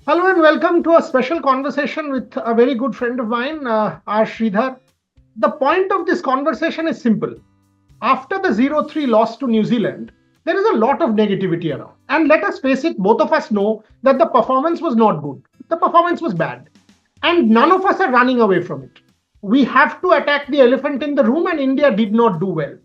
Hello and welcome to a special conversation with a very good friend of mine, R. Sridhar. The point of this conversation is simple. After the 0-3 loss to New Zealand, there is a lot of negativity around. And let us face it, both of us know that the performance was not good. The performance was bad. And none of us are running away from it. We have to attack the elephant in the room, and India did not do well.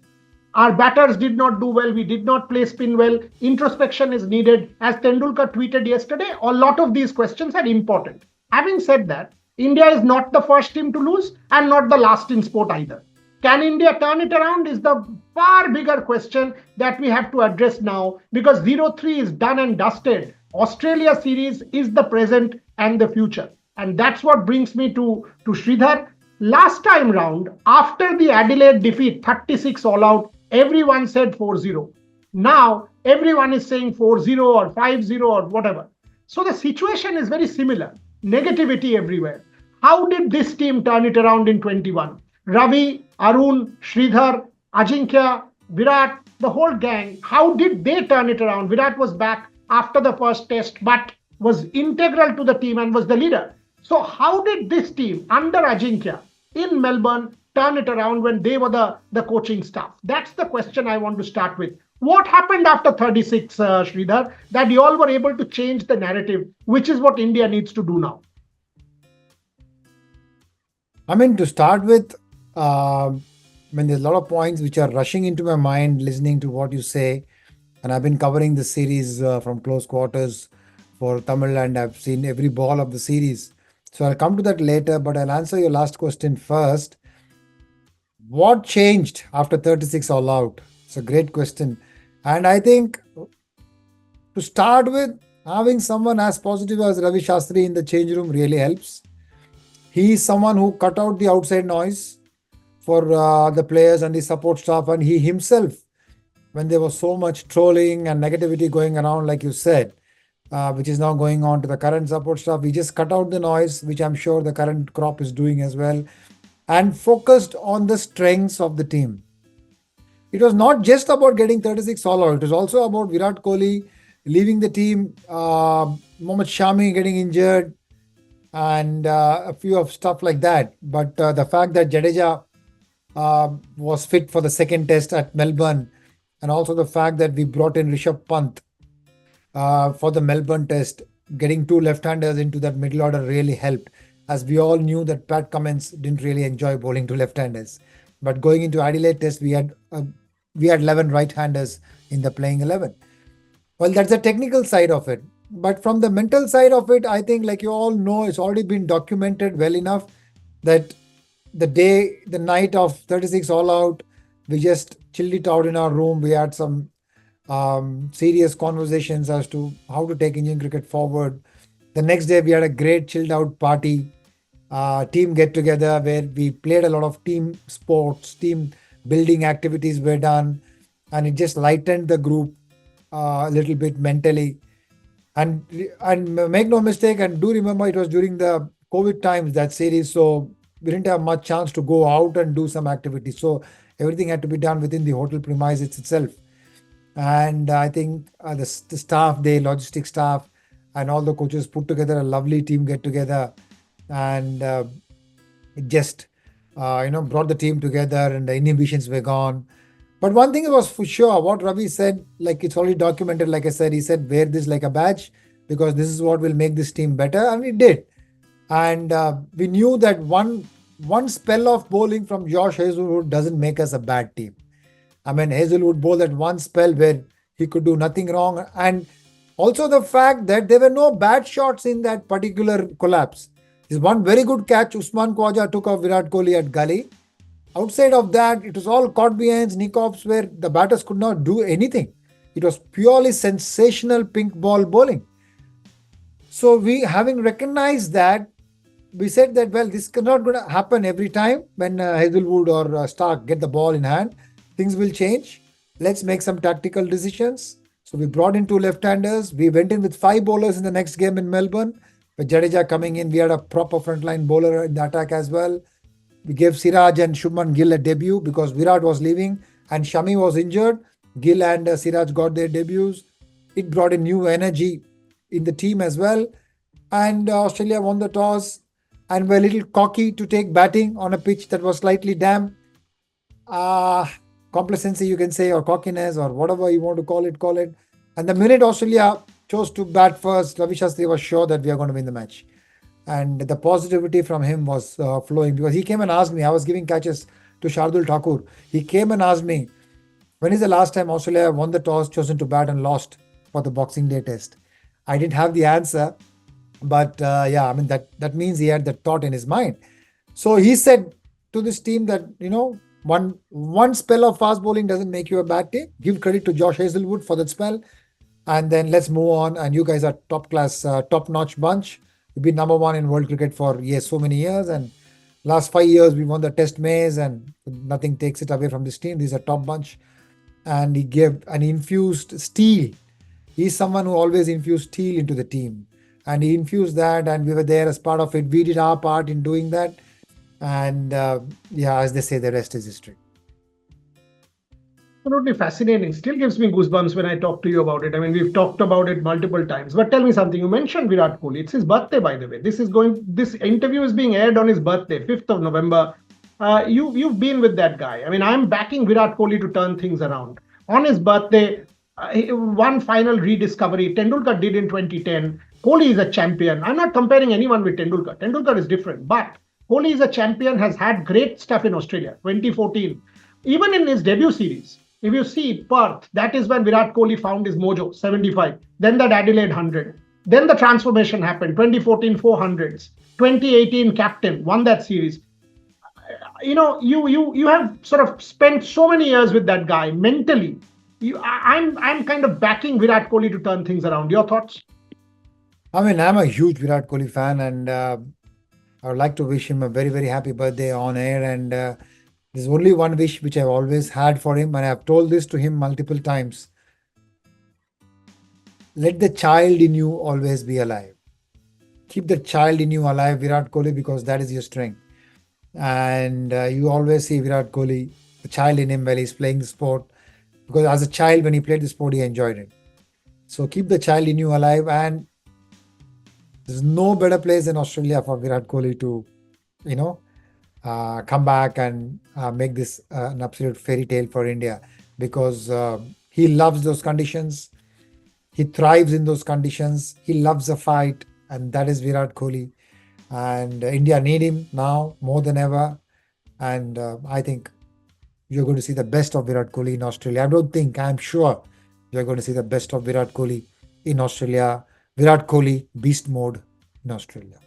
Our batters did not do well. We did not play spin well. Introspection is needed. As Tendulkar tweeted yesterday, a lot of these questions are important. Having said that, India is not the first team to lose and not the last in sport either. Can India turn it around is the far bigger question that we have to address now, because 0-3 is done and dusted. Australia series is the present and the future. And that's what brings me to Sridhar. Last time round, after the Adelaide defeat, 36 all out, everyone said 4-0. Now, everyone is saying 4-0 or 5-0 or whatever. So the situation is very similar. Negativity everywhere. How did this team turn it around in 21? Ravi, Arun, Sridhar, Ajinkya, Virat, the whole gang, how did they turn it around? Virat was back after the first test, but was integral to the team and was the leader. So how did this team under Ajinkya in Melbourne turn it around when they were the coaching staff? That's the question I want to start with. What happened after 36, Sridhar, that you all were able to change the narrative, which is what India needs to do now? To start with, there's a lot of points which are rushing into my mind listening to what you say. And I've been covering the series from close quarters for Tamil, and I've seen every ball of the series. So I'll come to that later, but I'll answer your last question first. What changed after 36 all out? It's a great question. And I think to start with, having someone as positive as Ravi Shastri in the change room really helps. He is someone who cut out the outside noise for the players and the support staff, and he himself, when there was so much trolling and negativity going around, like you said, which is now going on to the current support staff, he just cut out the noise, which I'm sure the current crop is doing as well, and focused on the strengths of the team. It was not just about getting 36 all out. It was also about Virat Kohli leaving the team, Mohammad Shami getting injured, and a few of stuff like that. But the fact that Jadeja was fit for the second test at Melbourne, and also the fact that we brought in Rishabh Pant for the Melbourne test, getting two left-handers into that middle order really helped. As we all knew that Pat Cummins didn't really enjoy bowling to left-handers. But going into Adelaide test, we had 11 right-handers in the playing 11. Well, that's the technical side of it. But from the mental side of it, I think, like you all know, it's already been documented well enough that the night of 36 all out, we just chilled it out in our room. We had some serious conversations as to how to take Indian cricket forward. The next day, we had a great chilled out party, team get together where we played a lot of team sports, team building activities were done, and it just lightened the group a little bit mentally. And make no mistake, and do remember it was during the COVID times, that series, so we didn't have much chance to go out and do some activities. So everything had to be done within the hotel premises itself. And I think the staff, the logistic staff, and all the coaches put together a lovely team get together, and it just brought the team together, and the inhibitions were gone. But one thing was for sure, what Ravi said, like it's already documented, like I said, he said, wear this like a badge because this is what will make this team better. And it did. And we knew that one spell of bowling from Josh Hazlewood doesn't make us a bad team. Hazlewood bowled at one spell where he could do nothing wrong. And also the fact that there were no bad shots in that particular collapse. There's one very good catch Usman Khwaja took off Virat Kohli at Gully. Outside of that, it was all caught behinds, nick-offs where the batters could not do anything. It was purely sensational pink ball bowling. So we, having recognized that, we said that, well, this cannot going to happen every time when Hazlewood or Stark get the ball in hand. Things will change. Let's make some tactical decisions. So we brought in two left-handers. We went in with 5 bowlers in the next game in Melbourne. With Jadeja coming in, we had a proper frontline bowler in the attack as well. We gave Siraj and Shubman Gill a debut because Virat was leaving and Shami was injured. Gill and Siraj got their debuts. It brought in new energy in the team as well. and Australia won the toss and were a little cocky to take batting on a pitch that was slightly damp. Complacency, you can say, or cockiness, or whatever you want to call it, call it. And the minute Australia chose to bat first, Ravi Shastri was sure that we are going to win the match. And the positivity from him was flowing, because he came and asked me. I was giving catches to Shardul Thakur. He came and asked me, when is the last time Australia won the toss, chosen to bat, and lost for the Boxing Day test? I didn't have the answer, but yeah, I mean, that means he had that thought in his mind. So he said to this team that, one spell of fast bowling doesn't make you a bad team. Give credit to Josh Hazlewood for that spell, and then let's move on. And you guys are top class, top notch bunch. You've been number one in world cricket for so many years, and last 5 years we won the Test maze, and nothing takes it away from this team. These are top bunch, and he infused steel. He's someone who always infused steel into the team, and he infused that, and we were there as part of it. We did our part in doing that, and yeah, as they say, the rest is history. Absolutely fascinating. Still gives me goosebumps when I talk to you about it. I mean, we've talked about it multiple times. But tell me something. You mentioned Virat Kohli. It's his birthday, by the way. This interview is being aired on his birthday, 5th of November. You've been with that guy. I mean, I'm backing Virat Kohli to turn things around. On his birthday, one final rediscovery. Tendulkar did in 2010. Kohli is a champion. I'm not comparing anyone with Tendulkar. Tendulkar is different, but Kohli is a champion, has had great stuff in Australia. 2014, even in his debut series. If you see Perth, that is when Virat Kohli found his mojo, 75. Then that Adelaide 100. Then the transformation happened, 2014 400s. 2018 captain, won that series. You have sort of spent so many years with that guy mentally. I'm kind of backing Virat Kohli to turn things around. Your thoughts? I mean, I'm a huge Virat Kohli fan, and I would like to wish him a very, very happy birthday on air. And there's only one wish which I've always had for him, and I've told this to him multiple times. Let the child in you always be alive. Keep the child in you alive, Virat Kohli, because that is your strength. And you always see Virat Kohli, the child in him, while he's playing the sport, because as a child, when he played the sport, he enjoyed it. So keep the child in you alive, and there's no better place in Australia for Virat Kohli to, come back and make this an absolute fairy tale for India, because he loves those conditions. He thrives in those conditions. He loves a fight, and that is Virat Kohli. And India need him now more than ever. And I think you're going to see the best of Virat Kohli in Australia. I'm sure you're going to see the best of Virat Kohli in Australia. Virat Kohli, beast mode in Australia.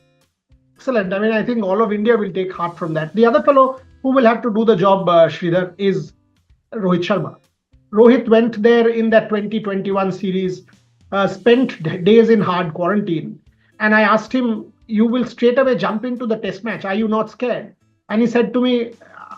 Excellent. I mean, I think all of India will take heart from that. The other fellow who will have to do the job, Sridhar, is Rohit Sharma. Rohit went there in that 2021 series, spent days in hard quarantine. And I asked him, you will straight away jump into the test match. Are you not scared? And he said to me,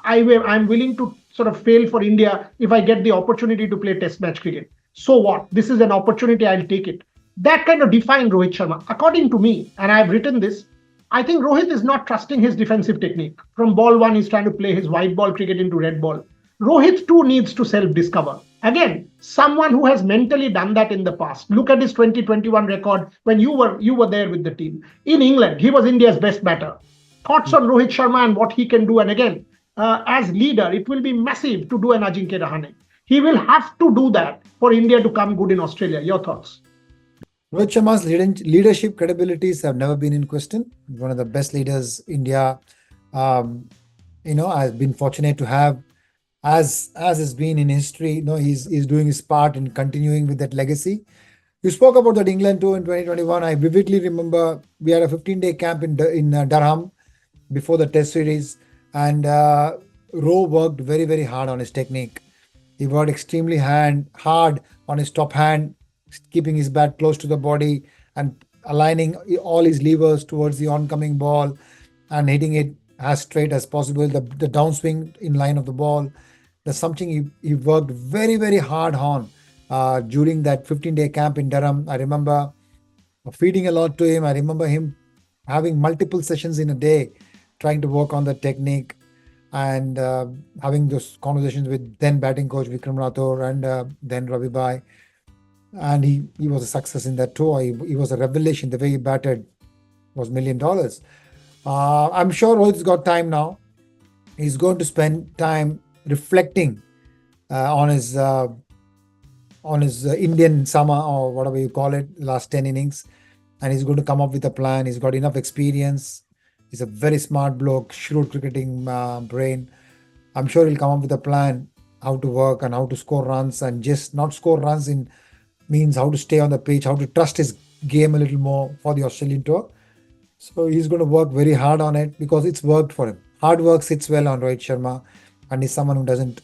I'm willing to sort of fail for India if I get the opportunity to play test match cricket. So what? This is an opportunity. I'll take it. That kind of defined Rohit Sharma. According to me, and I've written this, I think Rohit is not trusting his defensive technique. From ball one, he's trying to play his white ball cricket into red ball. Rohit too needs to self-discover. Again, someone who has mentally done that in the past. Look at his 2021 record when you were there with the team. In England, he was India's best batter. Thoughts on Rohit Sharma and what he can do? And again, as leader, it will be massive to do an Ajinkya Rahane. He will have to do that for India to come good in Australia. Your thoughts? Rohit Sharma's leadership credibilities have never been in question. One of the best leaders India, has been fortunate to have, as has been in history. He's doing his part in continuing with that legacy. You spoke about that England tour in 2021. I vividly remember we had a 15-day camp in Durham before the Test series, and Rowe worked very, very hard on his technique. He worked extremely hard on his top hand, keeping his bat close to the body and aligning all his levers towards the oncoming ball and hitting it as straight as possible, the downswing in line of the ball. That's something he worked very, very hard on during that 15-day camp in Durham. I remember feeding a lot to him. I remember him having multiple sessions in a day trying to work on the technique and having those conversations with then batting coach Vikram Rathore and then Ravi Bhai. And he was a success in that tour. He was a revelation, the way he batted. was $1 million. I'm sure Rohit's got time now. He's going to spend time reflecting on his Indian summer, or whatever you call it, last 10 innings, and he's going to come up with a plan. He's got enough experience. He's a very smart bloke, shrewd cricketing brain. I'm sure he'll come up with a plan how to work and how to score runs, and just not score runs in means how to stay on the pitch, how to trust his game a little more for the Australian tour. So he's going to work very hard on it because it's worked for him. Hard work sits well on Rohit Sharma, and he's someone who doesn't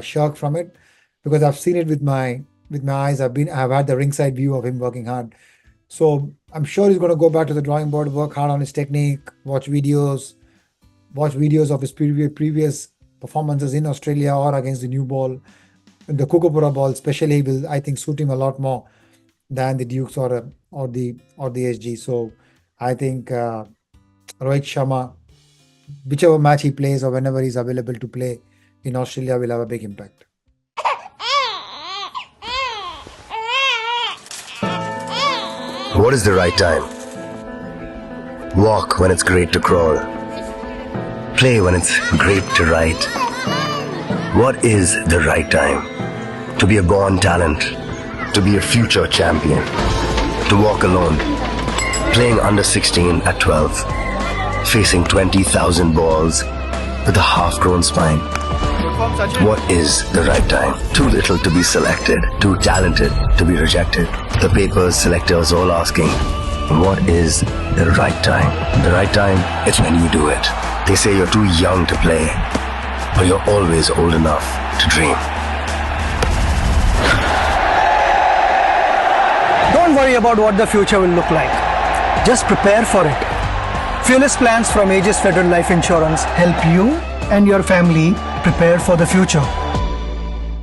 shirk from it, because I've seen it with my eyes. I've had the ringside view of him working hard. So I'm sure he's going to go back to the drawing board, work hard on his technique, watch videos of his previous performances in Australia or against the new ball. The Kukupura ball especially will, I think, suit him a lot more than the Dukes or the SG. So I think Rohit Sharma, whichever match he plays or whenever he's available to play in Australia, will have a big impact. What is the right time? Walk when it's great to crawl. Play when it's great to write. What is the right time? To be a born talent. To be a future champion. To walk alone. Playing under 16 at 12. Facing 20,000 balls with a half-grown spine. What is the right time? Too little to be selected. Too talented to be rejected. The papers, selectors all asking, what is the right time? The right time is when you do it. They say you're too young to play, but you're always old enough to dream. Don't worry about what the future will look like. Just prepare for it. Fearless plans from Aegis Federal Life Insurance help you and your family prepare for the future.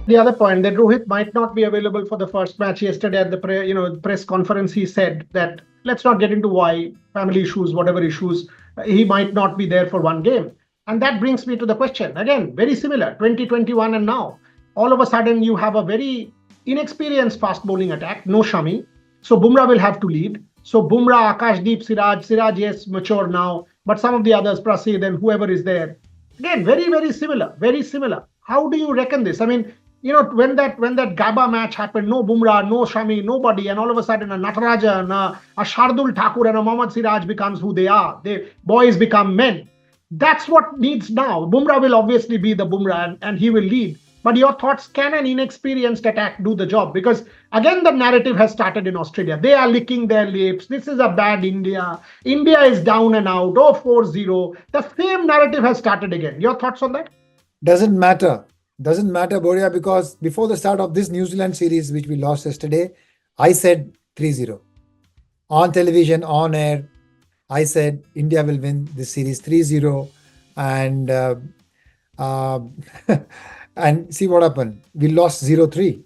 The other point, that Rohit might not be available for the first match. Yesterday at the press conference, he said that let's not get into why, family issues, whatever issues, he might not be there for one game. And that brings me to the question, again, very similar, 2021 and now. All of a sudden, you have a very inexperienced fast bowling attack, no Shami. So Bumrah will have to lead. So Bumrah, Akashdeep, Siraj, yes, mature now, but some of the others, Prasid and whoever is there, again, very, very similar, very similar. How do you reckon this? I mean, when that Gaba match happened, no Bumrah, no Shami, nobody, and all of a sudden a Natarajan, a Shardul Thakur and a Mohammad Siraj becomes who they are. Boys become men. That's what needs now. Bumrah will obviously be the Bumrah and he will lead. But your thoughts, can an inexperienced attack do the job? Because again, the narrative has started in Australia. They are licking their lips. This is a bad India. India is down and out. Oh, 4-0. The same narrative has started again. Your thoughts on that? Doesn't matter, Boria, because before the start of this New Zealand series, which we lost yesterday, I said 3-0. On television, on air, I said India will win this series 3-0. And and see what happened. We lost 0-3.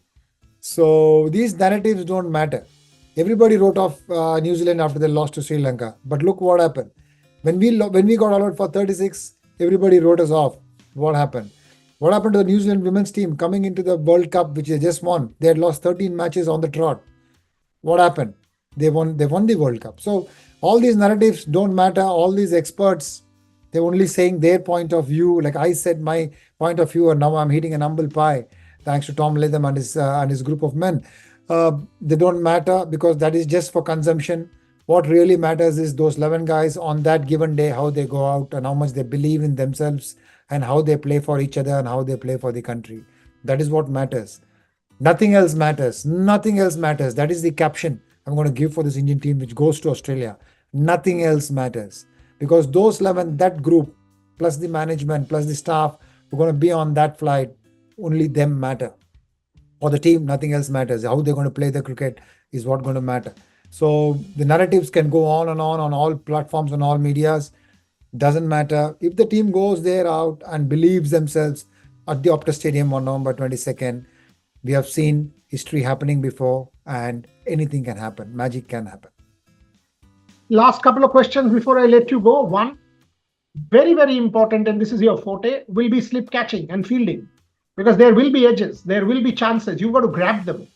So these narratives don't matter. Everybody wrote off New Zealand after they lost to Sri Lanka. But look what happened. When we got all out for 36, everybody wrote us off. What happened? What happened to the New Zealand women's team coming into the World Cup, which they just won? They had lost 13 matches on the trot. What happened? They won the World Cup. So all these narratives don't matter. All these experts, they're only saying their point of view. Like I said, my point of view, and now I'm hitting an humble pie, thanks to Tom Latham and his group of men. They don't matter because that is just for consumption. What really matters is those 11 guys on that given day, how they go out and how much they believe in themselves and how they play for each other and how they play for the country. That is what matters. Nothing else matters. Nothing else matters. That is the caption I'm going to give for this Indian team, which goes to Australia. Nothing else matters. Because those 11, that group, plus the management, plus the staff, who are going to be on that flight, only them matter. For the team, nothing else matters. How they're going to play the cricket is what's going to matter. So the narratives can go on all platforms, on all medias. Doesn't matter. If the team goes there out and believes themselves at the Optus Stadium on November 22nd, we have seen history happening before and anything can happen. Magic can happen. Last couple of questions before I let you go. One, very, very important, and this is your forte, will be slip catching and fielding. Because there will be edges, there will be chances. You've got to grab them.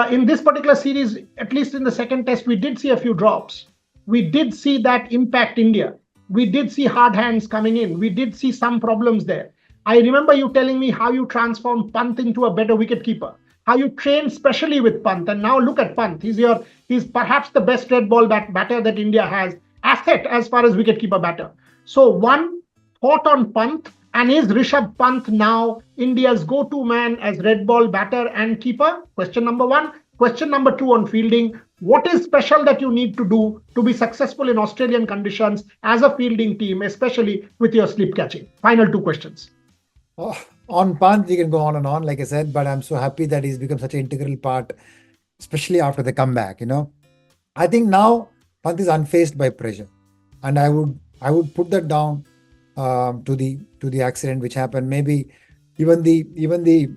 In this particular series, at least in the second test, we did see a few drops. we did see that impact India. We did see hard hands coming in. We did see some problems there. I remember you telling me how you transformed Pant into a better wicketkeeper, how you trained specially with Pant. And now look at Pant. He's perhaps the best red ball batter that India has, asset as far as wicketkeeper batter. So one thought on Pant, and is Rishabh Pant now India's go-to man as red ball batter and keeper? Question number one. Question number two on fielding. What is special that you need to do to be successful in Australian conditions as a fielding team, especially with your slip catching? Final two questions. Oh, on Pant, we can go on and on, like I said, but I'm so happy that he's become such an integral part, especially after the comeback. I think now Pant is unfazed by pressure, and I would put that down to the accident which happened. Maybe even the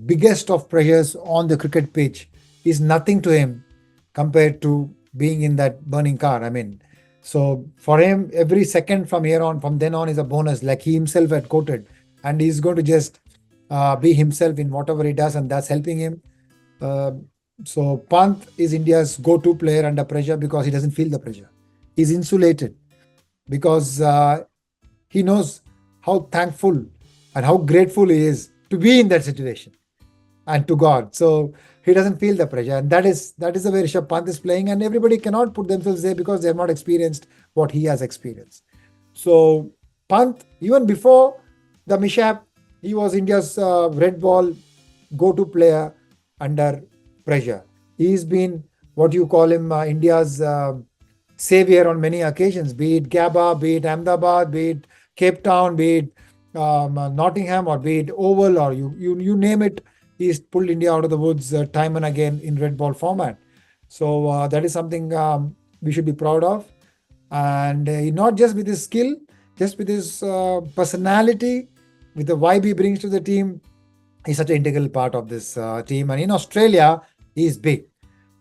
biggest of pressures on the cricket pitch is nothing to him compared to being in that burning car. So for him, every second from then on is a bonus, like he himself had quoted, and he's going to just be himself in whatever he does, and that's helping him. So Pant is India's go-to player under pressure because he doesn't feel the pressure. He's insulated because he knows how thankful and how grateful he is to be in that situation and to God. So he doesn't feel the pressure, and that is the way Rishabh Pant is playing, and everybody cannot put themselves there because they have not experienced what he has experienced. So Pant, even before the mishap, he was India's red ball go-to player under pressure. He's been what you call him India's savior on many occasions, be it Gabba, be it Ahmedabad, be it Cape Town, be it Nottingham, or be it Oval, or you name it. He's pulled India out of the woods time and again in red ball format. So that is something we should be proud of. And not just with his skill, just with his personality, with the vibe he brings to the team. He's such an integral part of this team. And in Australia, he's big.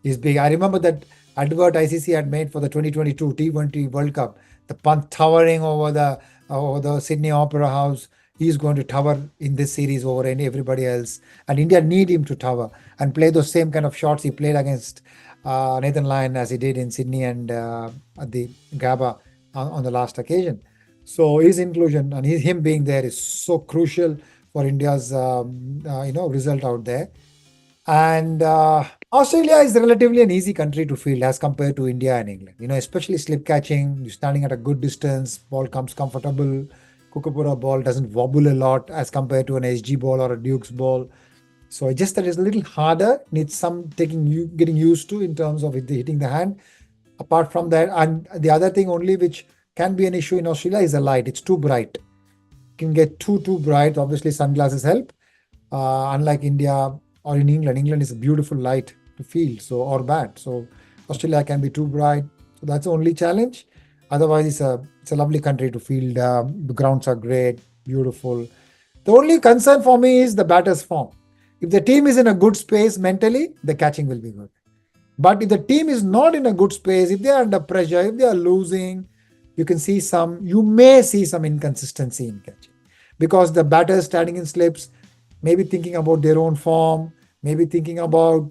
He's big. I remember that advert ICC had made for the 2022 T20 World Cup. The Pant towering over the Sydney Opera House. He's going to tower in this series over everybody else. And India need him to tower and play those same kind of shots he played against Nathan Lyon as he did in Sydney and at the Gabba on the last occasion. So his inclusion and him being there is so crucial for India's result out there. And Australia is relatively an easy country to field as compared to India and England. Especially slip catching, you're standing at a good distance, ball comes comfortable. Kookaburra ball doesn't wobble a lot as compared to an SG ball or a Duke's ball. So just that is a little harder, needs some getting used to in terms of hitting the hand. Apart from that, and the other thing only which can be an issue in Australia is the light. It's too bright. It can get too bright. Obviously, sunglasses help. Unlike India or in England. England is a beautiful light to field, or bat. So Australia can be too bright. So that's the only challenge. Otherwise, it's a lovely country to field. The grounds are great, beautiful. The only concern for me is the batter's form. If the team is in a good space mentally, the catching will be good. But if the team is not in a good space, if they are under pressure, if they are losing, you may see some inconsistency in catching. Because the batters standing in slips, maybe thinking about their own form, maybe thinking about,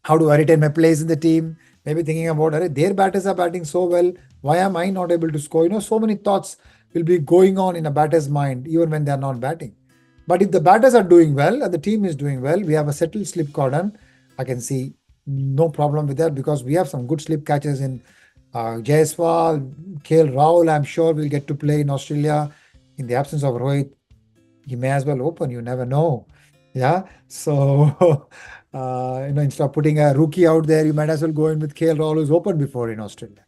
how do I retain my place in the team? Maybe thinking about, their batters are batting so well. Why am I not able to score? So many thoughts will be going on in a batter's mind, even when they are not batting. But if the batters are doing well and the team is doing well, we have a settled slip cordon. I can see no problem with that because we have some good slip catchers in Jaiswal, KL Rahul. I'm sure will get to play in Australia. In the absence of Rohit, he may as well open. You never know. Yeah. So, instead of putting a rookie out there, you might as well go in with KL Rahul, who's opened before in Australia.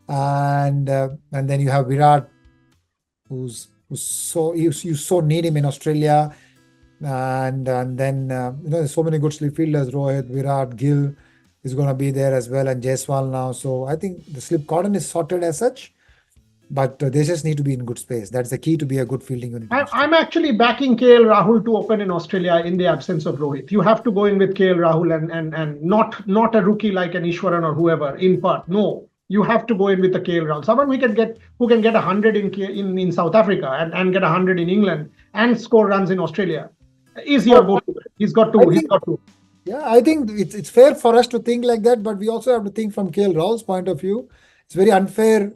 And then you have Virat, you so need him in Australia. And then, there's so many good slip fielders, Rohit, Virat, Gill is going to be there as well, and Jaiswal now. So I think the slip cordon is sorted as such. But they just need to be in good space. That's the key to be a good fielding unit. I'm actually backing KL Rahul to open in Australia in the absence of Rohit. You have to go in with KL Rahul and not a rookie like an Ishwaran or whoever in part. No, you have to go in with the KL Rahul. Someone who can get 100 in South Africa and get 100 in England and score runs in Australia is your go-to. He's got to. Yeah, I think it's fair for us to think like that, but we also have to think from KL Rahul's point of view. It's very unfair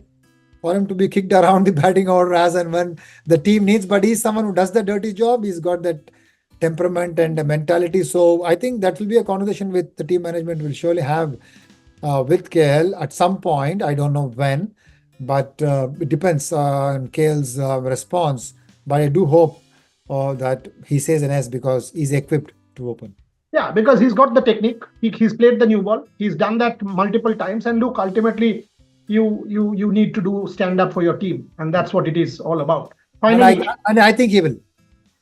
for him to be kicked around the batting order as and when the team needs, but he's someone who does the dirty job. He's got that temperament and the mentality. So I think that will be a conversation with the team management will surely have with KL at some point. I don't know when, but it depends on KL's response. But I do hope that he says an S because he's equipped to open. Yeah, because he's got the technique. He's played the new ball. He's done that multiple times. And look, ultimately, you need to do stand up for your team, and that's what it is all about. Finally, and I think he will.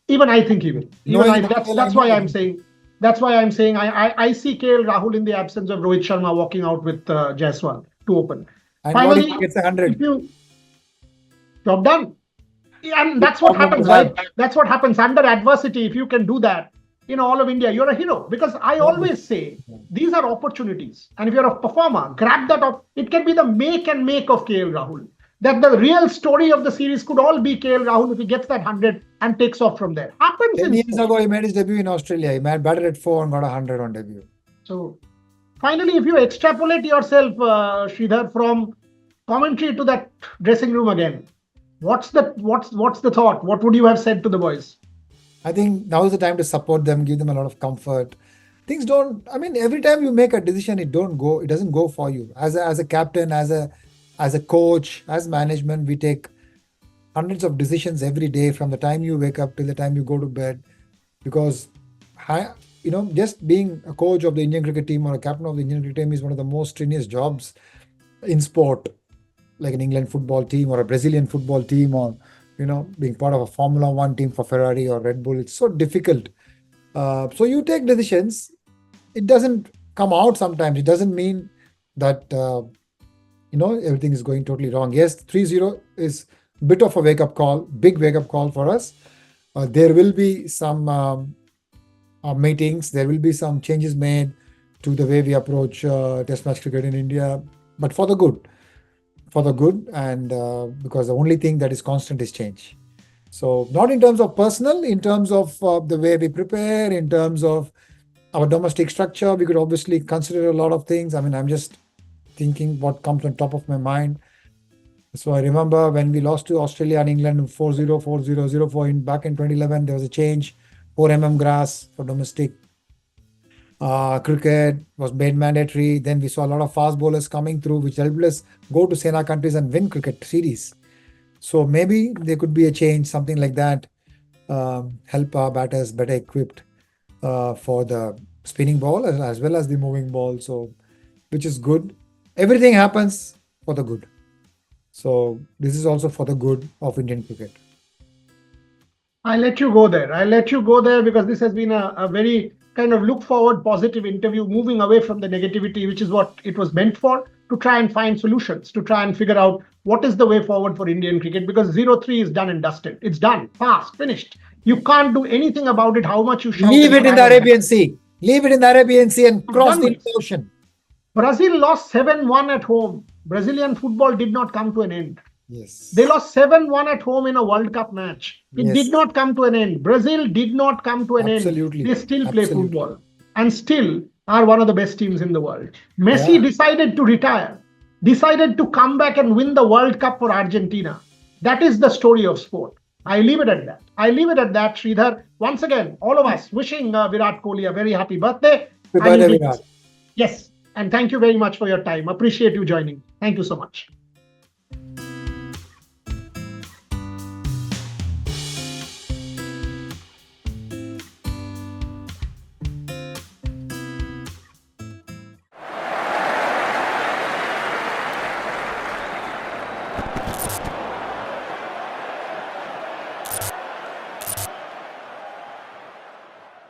Even I think he will. That's why I'm saying. That's why I'm saying I see KL Rahul in the absence of Rohit Sharma walking out with Jaiswal to open. And Finally, what if he gets 100? Job done. And that's what happens, right? That's what happens under adversity. If you can do that in all of India, you're a hero. Because I always say these are opportunities. And if you're a performer, grab that up. It can be the make and make of KL Rahul. That the real story of the series could all be KL Rahul if he gets that 100 and takes off from there. Happens 10 years ago, he made his debut in Australia. He batted at 4 and got 100 on debut. So finally, if you extrapolate yourself, Sridhar, from commentary to that dressing room again, what's the thought? What would you have said to the boys? I think now is the time to support them, give them a lot of comfort. Things don't. I mean, every time you make a decision, it doesn't go for you. As a captain, as a coach, as management, we take hundreds of decisions every day from the time you wake up till the time you go to bed. Because, just being a coach of the Indian cricket team or a captain of the Indian cricket team is one of the most strenuous jobs in sport, like an England football team or a Brazilian football team, or being part of a Formula One team for Ferrari or Red Bull. It's so difficult. So you take decisions. It doesn't come out sometimes. It doesn't mean that everything is going totally wrong. Yes, 3-0 is a bit of a wake-up call, big wake-up call for us. There will be some meetings. There will be some changes made to the way we approach Test match cricket in India, but for the good. And because the only thing that is constant is change. So not in terms of personal, in terms of the way we prepare, in terms of our domestic structure, we could obviously consider a lot of things. I mean, I'm just thinking what comes on top of my mind. So I remember when we lost to Australia and England 4-0, 4-0, 0-4 back in 2011, there was a change. 4 mm grass for domestic cricket was made mandatory. Then we saw a lot of fast bowlers coming through, which helped us go to Sena countries and win cricket series. So maybe there could be a change, something like that, help our batters better equipped for the spinning ball as well as the moving ball. So, which is good. Everything happens for the good. So this is also for the good of Indian cricket. I'll let you go there because this has been a very kind of look forward positive interview, moving away from the negativity, which is what it was meant for, to try and find solutions, to try and figure out what is the way forward for Indian cricket, because 0-3 is done and dusted. It's done, fast, finished. You can't do anything about it, how much you shout. Leave it in the Arabian Sea. Leave it in the Arabian Sea and cross the ocean. Brazil lost 7-1 at home. Brazilian football did not come to an end. Yes. They lost 7-1 at home in a World Cup match. It did not come to an end. Brazil did not come to an end. They still play football and still are one of the best teams in the world. Messi decided to retire, decided to come back and win the World Cup for Argentina. That is the story of sport. I leave it at that. Sridhar. Once again, all of us wishing Virat Kohli a very happy birthday. Happy birthday, Virat. Yes. And thank you very much for your time. Appreciate you joining. Thank you so much.